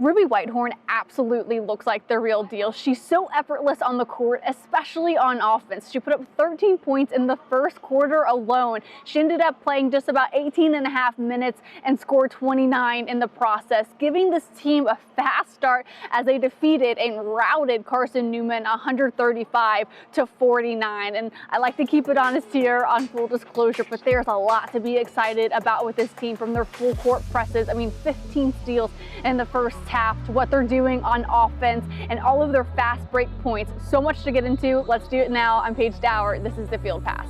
Ruby Whitehorn absolutely looks like the real deal. She's so effortless on the court, especially on offense. She put up 13 points in the first quarter alone. She ended up playing just about 18 and a half minutes and scored 29 in the process, giving this team a fast start as they defeated and routed Carson-Newman 135-49. And I like to keep it honest here on full disclosure, but there's a lot to be excited about with this team, from their full court presses. I mean, 15 steals in the first half, to what they're doing on offense and all of their fast break points. So much to get into. Let's do it now. I'm Paige Dower. This is the Field Pass.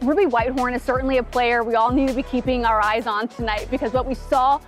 Ruby Whitehorn is certainly a player we all need to be keeping our eyes on tonight, because what we saw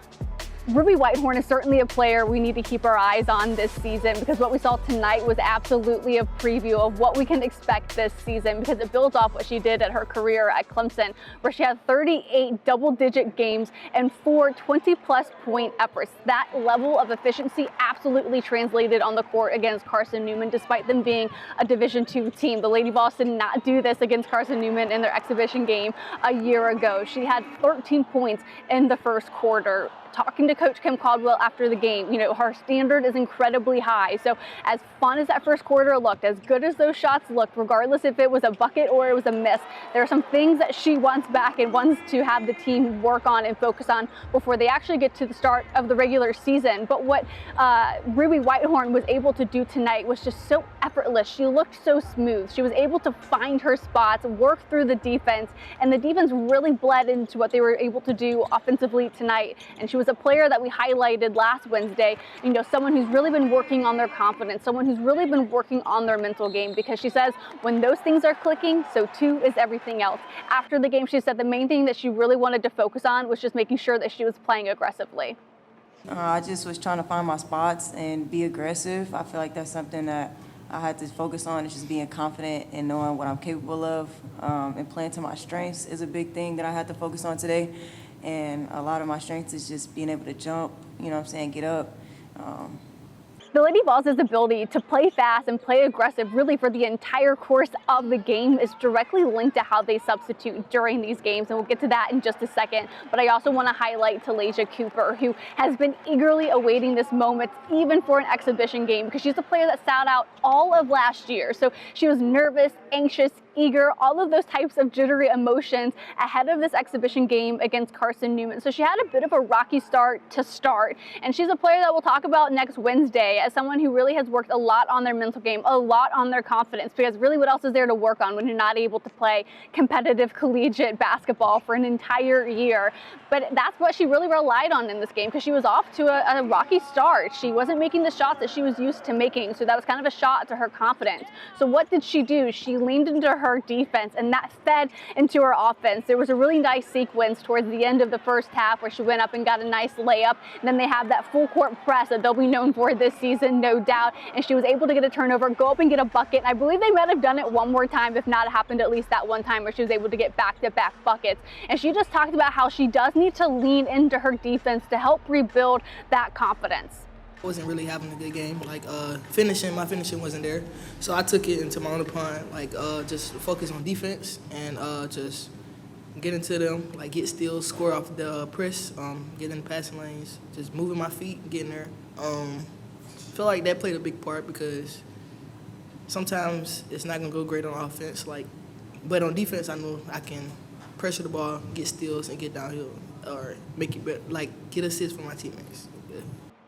Ruby Whitehorn is certainly a player we need to keep our eyes on this season, because what we saw tonight was absolutely a preview of what we can expect this season, because it builds off what she did at her career at Clemson, where she had 38 double-digit games and 4 20-plus point efforts. That level of efficiency absolutely translated on the court against Carson-Newman, despite them being a Division II team. The Lady Vols did not do this against Carson-Newman in their exhibition game a year ago. She had 13 points in the first quarter. Talking to Coach Kim Caldwell after the game, her standard is incredibly high. So as fun as that first quarter looked, as good as those shots looked, regardless if it was a bucket or it was a miss, there are some things that she wants back and wants to have the team work on and focus on before they actually get to the start of the regular season. But what Ruby Whitehorn was able to do tonight was just so effortless. She looked so smooth. She was able to find her spots, work through the defense, and the defense really bled into what they were able to do offensively tonight. And she was a player that we highlighted last Wednesday, someone who's really been working on their confidence, someone who's really been working on their mental game, because she says when those things are clicking, so too is everything else. After the game, she said the main thing that she really wanted to focus on was just making sure that she was playing aggressively. I just was trying to find my spots and be aggressive. I feel like that's something that I had to focus on, is just being confident and knowing what I'm capable of, and playing to my strengths is a big thing that I had to focus on today. And a lot of my strengths is just being able to jump, get up. The Lady Vols' ability to play fast and play aggressive really for the entire course of the game is directly linked to how they substitute during these games, and we'll get to that in just a second. But I also want to highlight Taleya Cooper, who has been eagerly awaiting this moment, even for an exhibition game, because she's a player that sat out all of last year. So she was nervous, anxious, eager, all of those types of jittery emotions ahead of this exhibition game against Carson-Newman. So she had a bit of a rocky start to start, and she's a player that we'll talk about next Wednesday as someone who really has worked a lot on their mental game, a lot on their confidence, because really what else is there to work on when you're not able to play competitive collegiate basketball for an entire year? But that's what she really relied on in this game, because she was off to a rocky start. She wasn't making the shots that she was used to making, so that was kind of a shot to her confidence. So what did she do? She leaned into her defense, and that fed into her offense. There was a really nice sequence towards the end of the first half where she went up and got a nice layup, and then they have that full court press that they'll be known for this season, no doubt, and she was able to get a turnover, go up and get a bucket. And I believe they might have done it one more time, if not, it happened at least that one time where she was able to get back-to-back buckets. And she just talked about how she does need to lean into her defense to help rebuild that confidence. I wasn't really having a good game. My finishing wasn't there. So I took it into my own opponent, just focus on defense and just get into them, get steals, score off the press, get in the passing lanes, just moving my feet, getting there. Feel like that played a big part, because sometimes it's not gonna go great on offense, but on defense I know I can pressure the ball, get steals, and get downhill, or make it better, get assists for my teammates. Yeah.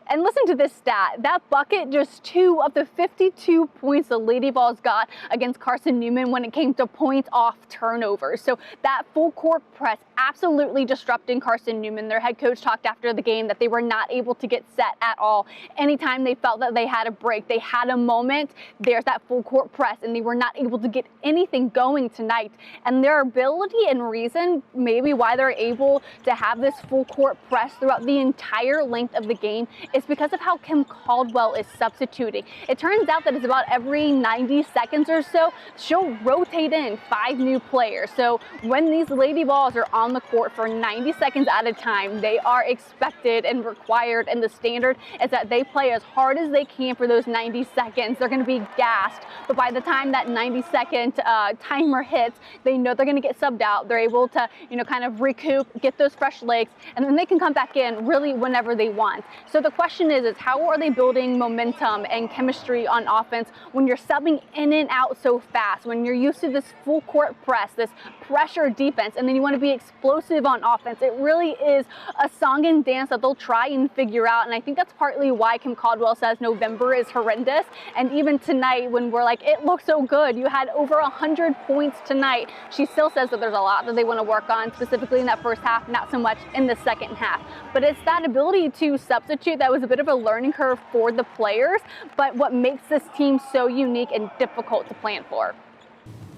And listen to this stat. That bucket, just 2 of the 52 points the Lady Vols got against Carson-Newman when it came to points off turnovers. So that full court press absolutely disrupting Carson-Newman. Their head coach talked after the game that they were not able to get set at all. Anytime they felt that they had a break, they had a moment, there's that full court press, and they were not able to get anything going tonight. And their ability and reason maybe why they're able to have this full court press throughout the entire length of the game is it's because of how Kim Caldwell is substituting. It turns out that it's about every 90 seconds or so, she'll rotate in 5 new players. So when these Lady Vols are on the court for 90 seconds at a time, they are expected and required, and the standard is that they play as hard as they can for those 90 seconds. They're going to be gassed, but by the time that 90-second timer hits, they know they're going to get subbed out. They're able to, kind of recoup, get those fresh legs, and then they can come back in really whenever they want. So the question is how are they building momentum and chemistry on offense when you're subbing in and out so fast, when you're used to this full court press, this pressure defense, and then you want to be explosive on offense? It really is a song and dance that they'll try and figure out, and I think that's partly why Kim Caldwell says November is horrendous. And even tonight, when we're like, it looks so good, you had over 100 points tonight, she still says that there's a lot that they want to work on, specifically in that first half, not so much in the second half. But it's that ability to substitute that was a bit of a learning curve for the players, but what makes this team so unique and difficult to plan for.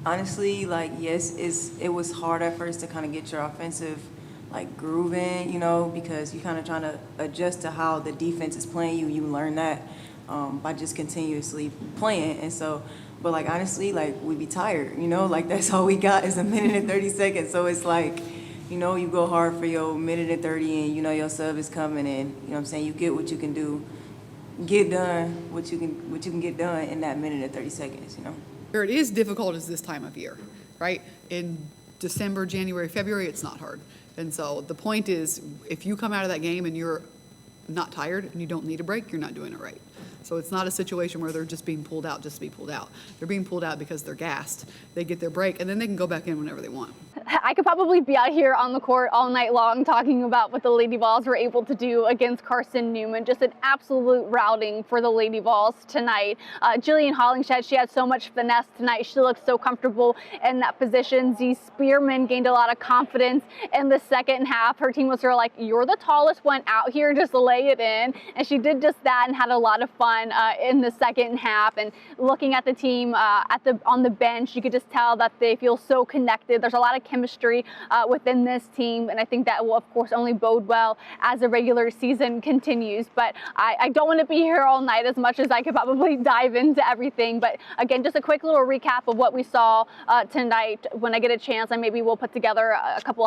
Honestly, yes, it was hard at first to kind of get your offensive groove in, because you're kind of trying to adjust to how the defense is playing you. You learn that by just continuously playing. And so, but honestly, we be tired, that's all we got is a minute and 30 seconds. So it's you go hard for your minute and 30 and your sub is coming in, you get what you can do, get done what you can get done in that minute and 30 seconds, Where it is difficult is this time of year, right? In December, January, February, it's not hard. And so the point is, if you come out of that game and you're not tired and you don't need a break, you're not doing it right. So it's not a situation where they're just being pulled out just to be pulled out. They're being pulled out because they're gassed. They get their break, and then they can go back in whenever they want. I could probably be out here on the court all night long talking about what the Lady Vols were able to do against Carson-Newman. Just an absolute routing for the Lady Vols tonight. Jillian Hollingshead, she had so much finesse tonight. She looked so comfortable in that position. Z Spearman gained a lot of confidence in the second half. Her team was sort of like, you're the tallest one out here, just lay it in. And she did just that and had a lot of fun in the second half. And looking at the team on the bench, you could just tell that they feel so connected. There's a lot of chemistry within this team, and I think that will, of course, only bode well as the regular season continues. But I don't want to be here all night as much as I could probably dive into everything. But again, just a quick little recap of what we saw tonight. When I get a chance, I maybe will put together a couple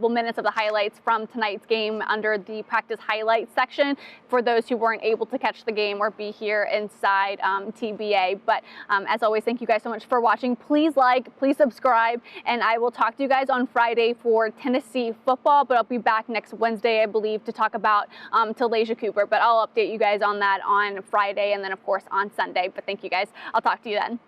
minutes of the highlights from tonight's game under the practice highlights section for those who weren't able to catch the game or be here inside TBA. But as always, thank you guys so much for watching. Please please subscribe, and I will talk to you guys on Friday for Tennessee football, but I'll be back next Wednesday, I believe, to talk about Taleya Cooper. But I'll update you guys on that on Friday and then, of course, on Sunday. But thank you guys. I'll talk to you then.